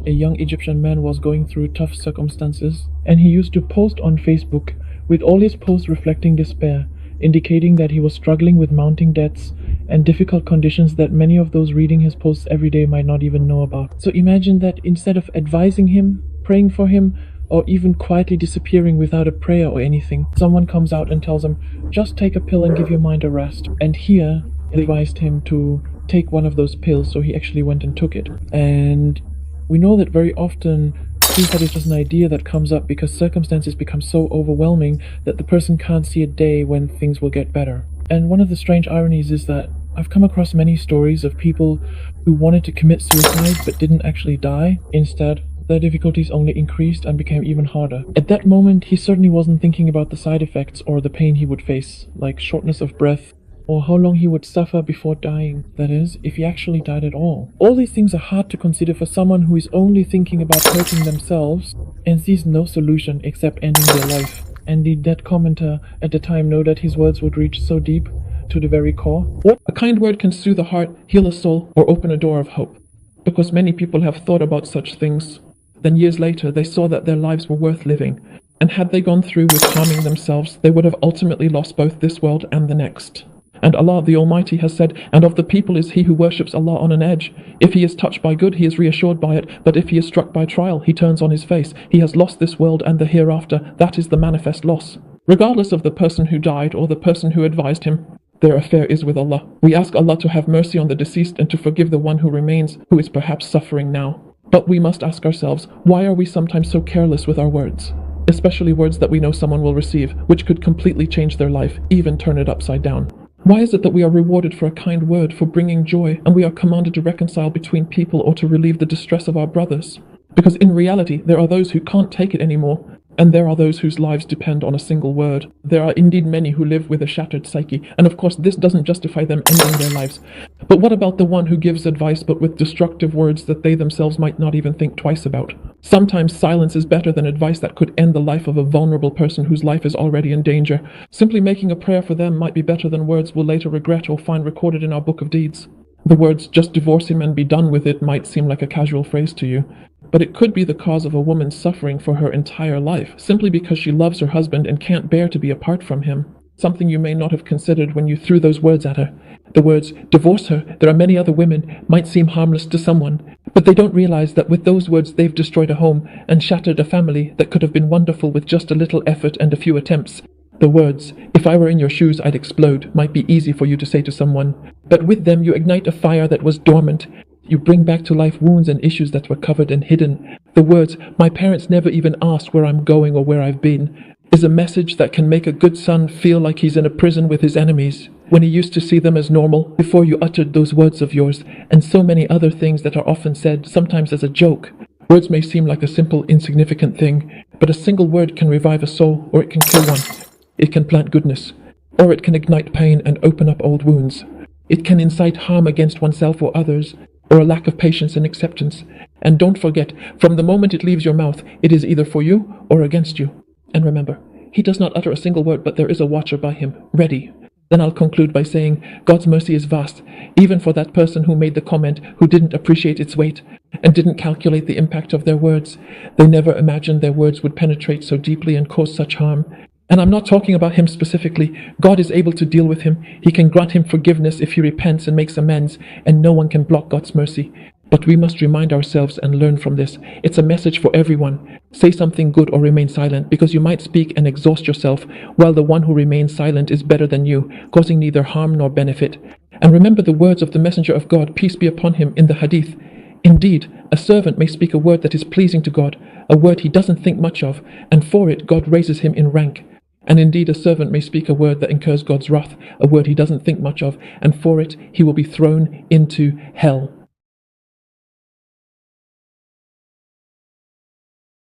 a young Egyptian man was going through tough circumstances, and he used to post on Facebook, with all his posts reflecting despair, indicating that he was struggling with mounting debts and difficult conditions that many of those reading his posts every day might not even know about. So imagine that instead of advising him, praying for him, or even quietly disappearing without a prayer or anything, someone comes out and tells him, just take a pill and give your mind a rest. And here, they advised him to take one of those pills, so he actually went and took it. And we know that very often suicide is just an idea that comes up because circumstances become so overwhelming that the person can't see a day when things will get better. And one of the strange ironies is that I've come across many stories of people who wanted to commit suicide but didn't actually die. Instead, their difficulties only increased and became even harder. At that moment, he certainly wasn't thinking about the side effects or the pain he would face, like shortness of breath, or how long he would suffer before dying, that is, if he actually died at all. All these things are hard to consider for someone who is only thinking about hurting themselves and sees no solution except ending their life. And did that commenter at the time know that his words would reach so deep to the very core? What? A kind word can soothe a heart, heal a soul, or open a door of hope. Because many people have thought about such things. Then years later, they saw that their lives were worth living. And had they gone through with harming themselves, they would have ultimately lost both this world and the next. And Allah the Almighty has said, and of the people is he who worships Allah on an edge. If he is touched by good, he is reassured by it. But if he is struck by trial, he turns on his face. He has lost this world and the hereafter. That is the manifest loss. Regardless of the person who died or the person who advised him, their affair is with Allah. We ask Allah to have mercy on the deceased and to forgive the one who remains, who is perhaps suffering now. But we must ask ourselves, why are we sometimes so careless with our words? Especially words that we know someone will receive, which could completely change their life, even turn it upside down. Why is it that we are rewarded for a kind word, for bringing joy, and we are commanded to reconcile between people or to relieve the distress of our brothers? Because in reality, there are those who can't take it anymore, and there are those whose lives depend on a single word. There are indeed many who live with a shattered psyche, and of course this doesn't justify them ending their lives. But what about the one who gives advice but with destructive words that they themselves might not even think twice about? Sometimes silence is better than advice that could end the life of a vulnerable person whose life is already in danger. Simply making a prayer for them might be better than words we'll later regret or find recorded in our book of deeds. The words, just divorce him and be done with it, might seem like a casual phrase to you. But it could be the cause of a woman suffering for her entire life, simply because she loves her husband and can't bear to be apart from him. Something you may not have considered when you threw those words at her. The words, divorce her, there are many other women, might seem harmless to someone, but they don't realize that with those words they've destroyed a home and shattered a family that could have been wonderful with just a little effort and a few attempts. The words, if I were in your shoes I'd explode, might be easy for you to say to someone, but with them you ignite a fire that was dormant. You bring back to life wounds and issues that were covered and hidden. The words, my parents never even asked where I'm going or where I've been, is a message that can make a good son feel like he's in a prison with his enemies, when he used to see them as normal before you uttered those words of yours, and so many other things that are often said, sometimes as a joke. Words may seem like a simple, insignificant thing, but a single word can revive a soul, or it can kill one. It can plant goodness, or it can ignite pain and open up old wounds. It can incite harm against oneself or others, or a lack of patience and acceptance. And don't forget, from the moment it leaves your mouth, it is either for you or against you. And remember, he does not utter a single word, but there is a watcher by him, ready. Then I'll conclude by saying, God's mercy is vast, even for that person who made the comment, who didn't appreciate its weight, and didn't calculate the impact of their words. They never imagined their words would penetrate so deeply and cause such harm. And I'm not talking about him specifically. God is able to deal with him. He can grant him forgiveness if he repents and makes amends, and no one can block God's mercy. But we must remind ourselves and learn from this. It's a message for everyone. Say something good or remain silent, because you might speak and exhaust yourself, while the one who remains silent is better than you, causing neither harm nor benefit. And remember the words of the Messenger of God, peace be upon him, in the Hadith. Indeed, a servant may speak a word that is pleasing to God, a word he doesn't think much of, and for it God raises him in rank. And indeed a servant may speak a word that incurs God's wrath, a word he doesn't think much of, and for it he will be thrown into hell.